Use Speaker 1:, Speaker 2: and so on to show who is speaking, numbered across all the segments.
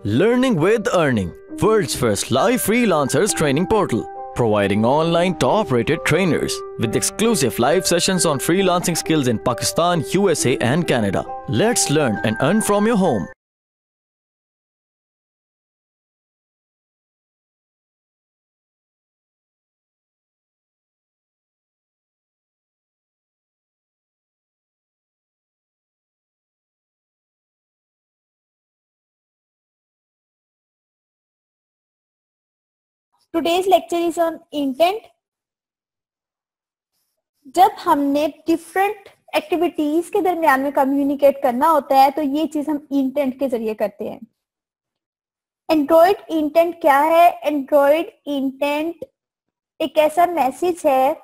Speaker 1: Learning with Earning, world's first live freelancers training portal, providing online top-rated trainers with exclusive live sessions on freelancing skills in Pakistan, USA and Canada. Let's learn and earn from your home.
Speaker 2: Today's lecture is on intent. जब हमने different activities के दरमियान में communicate करना होता है तो ये चीज हम इंटेंट के जरिए करते हैं. एंड्रॉइड इंटेंट क्या है? एंड्रॉइड इंटेंट एक ऐसा मैसेज है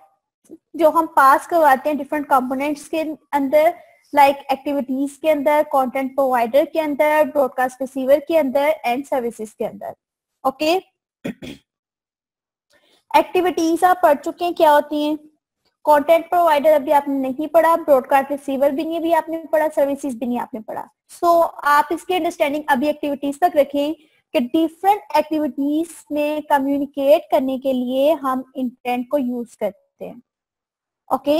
Speaker 2: जो हम पास करवाते हैं डिफरेंट कंपोनेंट्स के अंदर, लाइक एक्टिविटीज के अंदर, कंटेंट प्रोवाइडर के अंदर, ब्रॉडकास्ट रिसीवर के अंदर एंड सर्विसेज के अंदर. ओके, एक्टिविटीज आप पढ़ चुके हैं क्या होती हैं. कंटेंट प्रोवाइडर अभी आपने नहीं पढ़ा, ब्रॉडकास्ट रिसीवर भी नहीं अभी आपने पढ़ा, सर्विसेज भी नहीं आपने पढ़ा. सो आप इसकी अंडरस्टैंडिंग अभी एक्टिविटीज तक रखें कि डिफरेंट एक्टिविटीज में कम्युनिकेट करने के लिए हम इंटेंट को यूज करते हैं. ओके,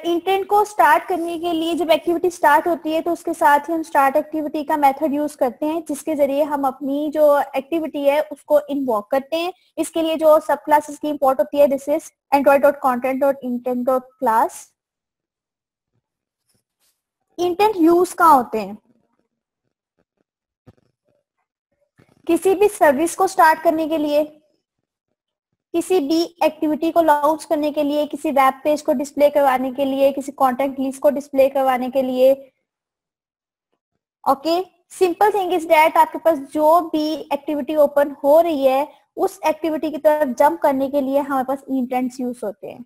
Speaker 2: इंटेंट को स्टार्ट करने के लिए जब एक्टिविटी स्टार्ट होती है तो उसके साथ ही हम स्टार्ट एक्टिविटी का मेथड यूज करते हैं, जिसके जरिए हम अपनी जो एक्टिविटी है उसको इन्वोक करते हैं. इसके लिए जो सब क्लासेस की इंपोर्ट होती है, this is android.content.intent.class. Intent use कहाँ होते हैं? किसी भी सर्विस को स्टार्ट करने के लिए, किसी भी एक्टिविटी को लॉन्च करने के लिए, किसी वेब पेज को डिस्प्ले करवाने के लिए, किसी कॉन्टेंट लिस्ट को डिस्प्ले करवाने के लिए. Okay, simple thing is that आपके पास जो भी एक्टिविटी ओपन हो रही है उस एक्टिविटी की तरफ जंप करने के लिए हमारे पास इंटेंट्स यूज होते हैं.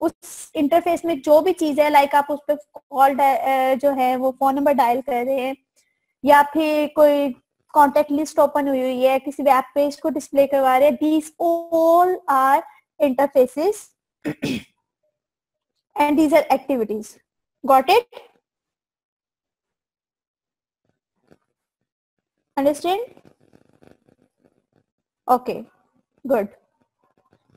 Speaker 2: उस इंटरफेस में जो भी चीज है, लाइक आप उस पर कॉल जो है वो फोन नंबर डायल कर रहे हैं, या फिर कोई कॉन्टेक्ट लिस्ट ओपन हुई है, किसी वेब पेज को डिस्प्ले करवा रहे हैं, these all are interfaces and these are activities. Got it? Understand? Okay, good.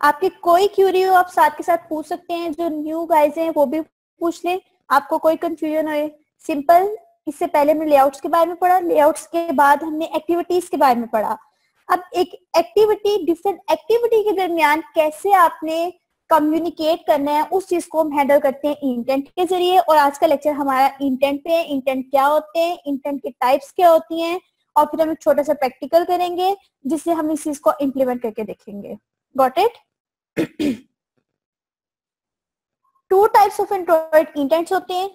Speaker 2: आपकी कोई क्यूरी हो आप साथ के साथ पूछ सकते हैं. जो न्यू गाइज हैं वो भी पूछ लें, आपको कोई कंफ्यूजन हो. सिंपल. इससे पहले हमने लेआउट्स के बारे में पढ़ा, लेआउट्स के बाद हमने एक्टिविटीज के बारे में पढ़ा. अब एक एक्टिविटी, डिफरेंट एक्टिविटी के दरमियान कैसे आपने कम्युनिकेट करना है उस चीज को हम हैंडल करते हैं इंटेंट के जरिए. और आज का लेक्चर हमारा इंटेंट पे है. इंटेंट क्या होते हैं, इंटेंट की टाइप्स क्या होती हैं, और फिर हम एक छोटा सा प्रैक्टिकल करेंगे जिससे हम इस चीज को इम्प्लीमेंट करके देखेंगे. Got it? To types of Android intends होते हैं.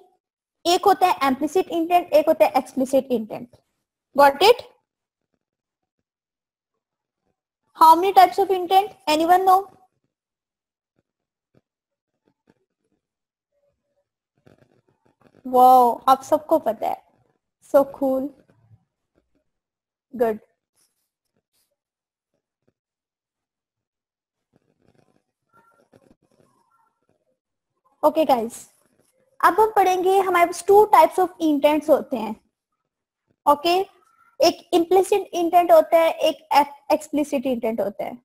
Speaker 2: एक होता है इम्प्लिसिट इंटेंट, एक होता है explicit intent. Got it? How many types of intent? Anyone know? Wow, आप सबको पता है. So cool, good. Okay guys, अब हम पढ़ेंगे. हमारे पास टू टाइप्स ऑफ इंटेंट्स होते हैं. ओके, एक इम्प्लिसिट इंटेंट होता है, एक एक्सप्लिसिट इंटेंट होता है.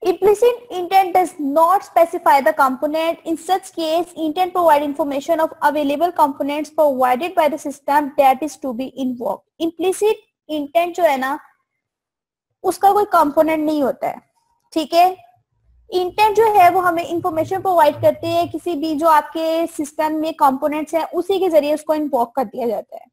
Speaker 2: Implicit intent does not specify the component. In such case, intent provide information of available components provided by the system that is to be invoked. Implicit intent जो है ना, उसका कोई कंपोनेंट नहीं होता है. ठीक है, इंटेंट जो है वो हमें इंफॉर्मेशन प्रोवाइड करते हैं. किसी भी जो आपके सिस्टम में कंपोनेंट्स हैं उसी के जरिए उसको इन्वोक कर दिया जाता है.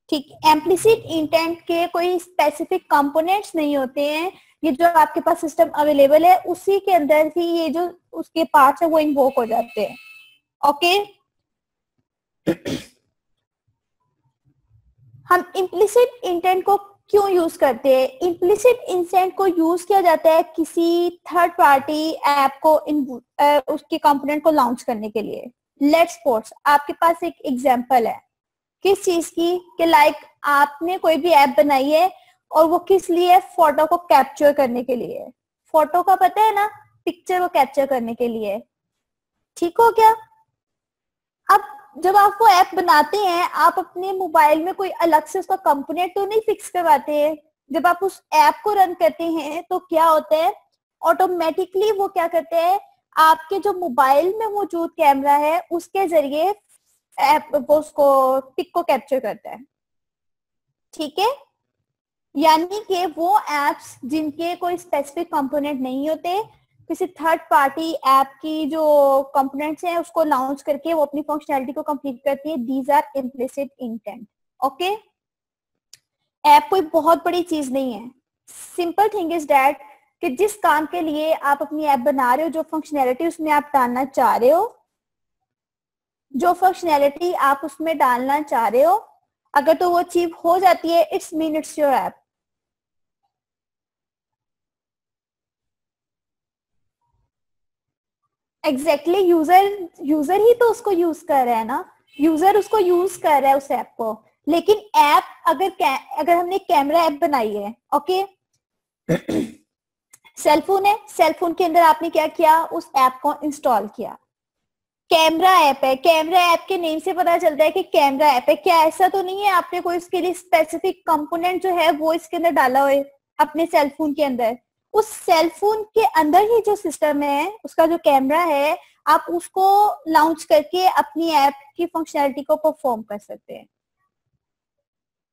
Speaker 2: ठीक, इम्प्लिसिट इंटेंट के कोई स्पेसिफिक कंपोनेंट्स नहीं होते हैं. ये जो आपके पास सिस्टम अवेलेबल है उसी के अंदर ही ये जो उसके पार्ट्स है वो इन्वोक हो जाते हैं. ओके, हम इम्प्लिसिट इंटेंट को क्यों यूज करते हैं? इम्प्लिसिट इंटेंट को यूज किया जाता है किसी थर्ड पार्टी ऐप को उसके कंपोनेंट को लॉन्च करने के लिए. लेट्स सपोज आपके पास एक एग्जांपल है किस चीज की, कि लाइक आपने कोई भी ऐप बनाई है और वो किस लिए? फोटो को कैप्चर करने के लिए. फोटो का पता है ना, पिक्चर को कैप्चर करने के लिए। ठीक हो क्या? अब जब आप वो ऐप बनाते हैं, आप अपने मोबाइल में कोई अलग से उसका कंपोनेंट तो नहीं फिक्स करवाते हैं। जब आप उस ऐप को रन करते हैं तो क्या होता है, ऑटोमेटिकली वो क्या करते हैं, आपके जो मोबाइल में मौजूद कैमरा है उसके जरिए ऐप वो उसको पिक को कैप्चर करता है। ठीक है, यानी कि वो एप्स जिनके कोई स्पेसिफिक कंपोनेंट नहीं होते, किसी थर्ड पार्टी ऐप की जो कंपोनेंट्स हैं उसको लॉन्च करके वो अपनी फंक्शनैलिटी को कंप्लीट करती है। These are implicit intent. Okay, app कोई बहुत बड़ी चीज नहीं है। सिंपल थिंग इज दैट कि जिस काम के लिए आप अपनी ऐप बना रहे हो, जो फंक्शनैलिटी उसमें आप डालना चाह रहे हो, जो फंक्शनैलिटी आप उसमें डालना चाह रहे हो, अगर तो वो अचीव हो जाती है, it's mean it's your app. Exactly, user ही तो उसको यूज कर रहा है ना, यूजर उसको यूज कर रहा है उस ऐप को। लेकिन ऐप अगर हमने कैमरा ऐप बनाई है, ओके, सेलफोन है, सेलफोन के अंदर आपने क्या किया, उस ऐप को इंस्टॉल किया। कैमरा ऐप है, कैमरा ऐप के नेम से पता चलता है कि कैमरा ऐप है। क्या ऐसा तो नहीं है आपने कोई उसके लिए स्पेसिफिक कंपोनेंट जो है वो इसके अंदर डाला हो अपने सेलफोन के अंदर? उस सेलफोन के अंदर ही जो सिस्टम है, उसका जो कैमरा है, आप उसको लॉन्च करके अपनी ऐप की फंक्शनैलिटी को परफॉर्म कर सकते हैं।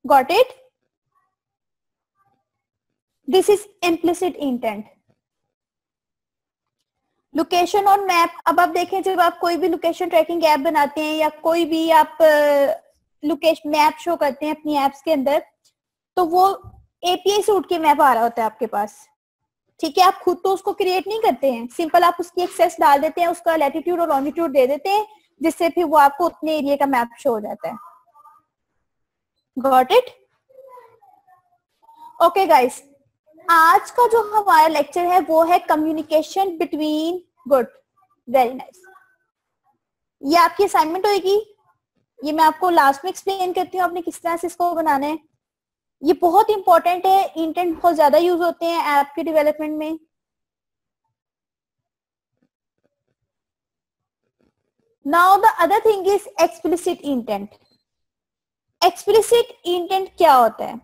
Speaker 2: Got it? This is implicit intent. Location और मैप, अब आप देखें, जब आप कोई भी लोकेशन ट्रैकिंग ऐप बनाते हैं या कोई भी आप लोकेशन मैप शो करते हैं अपनी एप्स के अंदर, तो वो एपीआई से उठ के मैप आ रहा होता है आपके पास। ठीक है, आप खुद तो उसको क्रिएट नहीं करते हैं, सिंपल आप उसकी एक्सेस डाल देते हैं, उसका लैटिट्यूड और लॉन्गिट्यूड दे देते हैं, जिससे फिर वो आपको उतने एरिया का मैप शो हो जाता है। Got it? ओके गाइस, आज का जो हमारा लेक्चर है वो है communication between. Good, very nice. ये आपकी असाइनमेंट होगी, ये मैं आपको लास्ट में एक्सप्लेन करती हूँ आपने किस तरह से इसको बनाना है। ये बहुत इंपॉर्टेंट है, इंटेंट बहुत ज्यादा यूज होते हैं ऐप के डेवलपमेंट में। Now the other thing is explicit intent. Explicit intent क्या होता है?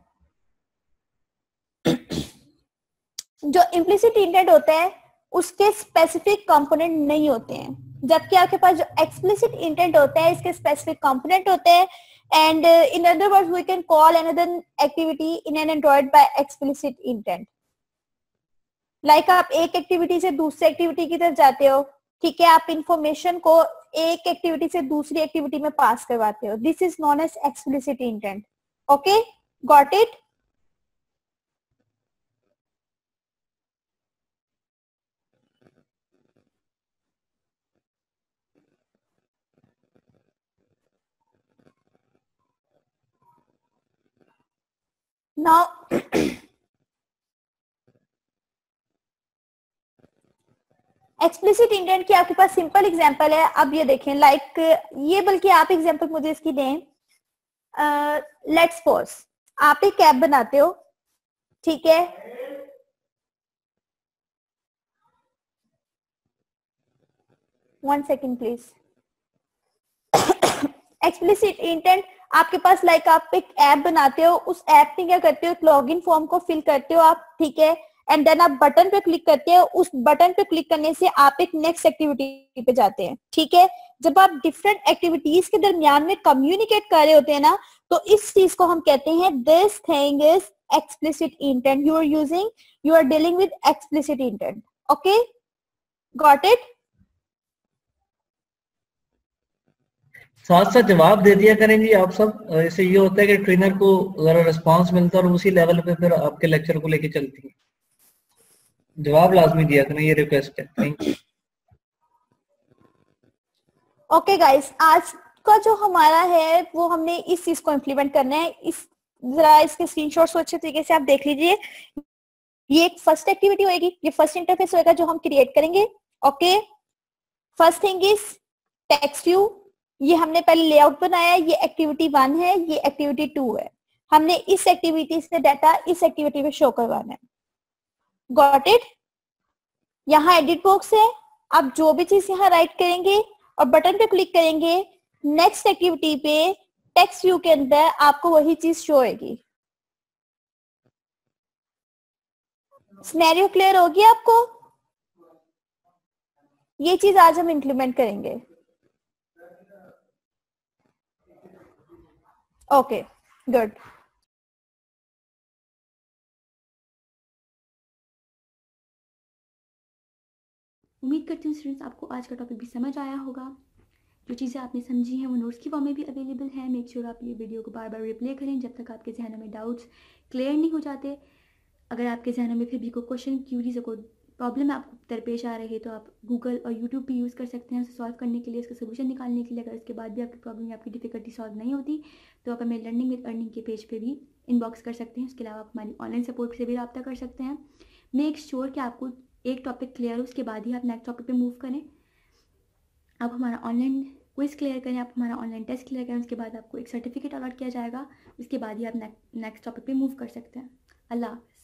Speaker 2: जो इम्प्लिसिट इंटेंट होता है उसके स्पेसिफिक कंपोनेंट नहीं होते हैं, जबकि आपके पास जो एक्सप्लिसिट इंटेंट होता है इसके स्पेसिफिक कंपोनेंट होते हैं। And in other words we can call another activity in an Android by explicit intent. Like आप एक एक्टिविटी से दूसरी एक्टिविटी की तरफ जाते हो, ठीक है, आप इंफॉर्मेशन को एक एक्टिविटी से दूसरी एक्टिविटी में पास करवाते हो। This is known as explicit intent. Okay, got it? Now explicit intent की आपके पास सिंपल एग्जांपल है। अब ये देखें, लाइक ये, बल्कि आप एग्जांपल मुझे इसकी दें। लेट्स सपोज आप एक ऐप बनाते हो, ठीक है, one second please. Explicit intent आपके पास, लाइक आप एक ऐप बनाते हो, उस ऐप में क्या करते हो, लॉगिन फॉर्म को फिल करते हो आप, ठीक है, एंड देन आप बटन पे क्लिक करते हो। उस बटन पे क्लिक करने से आप एक नेक्स्ट एक्टिविटी पे जाते हैं। ठीक है, जब आप डिफरेंट एक्टिविटीज के दरमियान में कम्युनिकेट कर रहे होते हैं ना, तो इस चीज को हम कहते हैं this thing is explicit intent. You are dealing with explicit intent. Okay, got it?
Speaker 3: साथ साथ जवाब दे दिया करें जी आप सब। इससे ये होता है कि ट्रेनर को जरा रिस्पांस मिलता है और उसी लेवल पे फिर आपके लेक्चर को लेके चलती है। जवाब लाजमी दिया करें, ये रिक्वेस्ट है। Thank you.
Speaker 2: ओके गाइस, आज का जो हमारा है वो हमने इस चीज को इम्प्लीमेंट करना है। जरा इसके स्क्रीनशॉट्स को अच्छे तरीके से आप देख लीजिए। ये एक फर्स्ट एक्टिविटी होगी, ये फर्स्ट इंटरफेस होगा जो हम क्रिएट करेंगे। Okay, first thing is text view. ये हमने पहले लेआउट बनाया, ये एक्टिविटी 1 है, ये एक्टिविटी 2 है। हमने इस एक्टिविटी से डाटा इस एक्टिविटी में शो करवाना है। Got it? यहाँ एडिट बॉक्स है, आप जो भी चीज यहाँ राइट करेंगे और बटन पे क्लिक करेंगे, नेक्स्ट एक्टिविटी पे टेक्स्ट व्यू के अंदर आपको वही चीज शो होगी। सिनेरियो क्लियर होगी आपको? ये चीज आज हम इंप्लीमेंट करेंगे। Okay, good.
Speaker 4: उम्मीद करती हूँ स्टूडेंट्स आपको आज का टॉपिक भी समझ आया होगा। जो चीज़ें आपने समझी हैं वो नोट्स की फॉर्म में भी अवेलेबल है। मेक श्योर आप ये वीडियो को बार बार रिप्ले करें जब तक आपके जहनों में डाउट्स क्लियर नहीं हो जाते। अगर आपके जहनों में फिर भी कोई क्वेश्चन, क्यूरीज, कोई प्रॉब्लम आपको दरपेश आ रही है तो आप गूगल और यूट्यूब भी यूज़ कर सकते हैं उसे सॉल्व करने के लिए, इसका सोल्यूशन निकालने के लिए। अगर इसके बाद भी आपकी प्रॉब्लम या आपकी डिफिकल्टी सॉल्व नहीं होती तो आप हमें लर्निंग विद अर्निंग के पेज पे भी इनबॉक्स कर सकते हैं। उसके अलावा आप हमारी ऑनलाइन सपोर्ट से भी रब्ता कर सकते हैं। मेक श्योर कि आपको एक टॉपिक क्लियर हो, उसके बाद ही आप नेक्स्ट टॉपिक पे मूव करें। आप हमारा ऑनलाइन क्विज क्लियर करें, आप हमारा ऑनलाइन टेस्ट क्लियर करें, उसके बाद आपको एक सर्टिफिकेट अलॉट किया जाएगा। उसके बाद ही आप नेक्स्ट टॉपिक पे मूव कर सकते हैं। अल्लाह हाफ़िज़।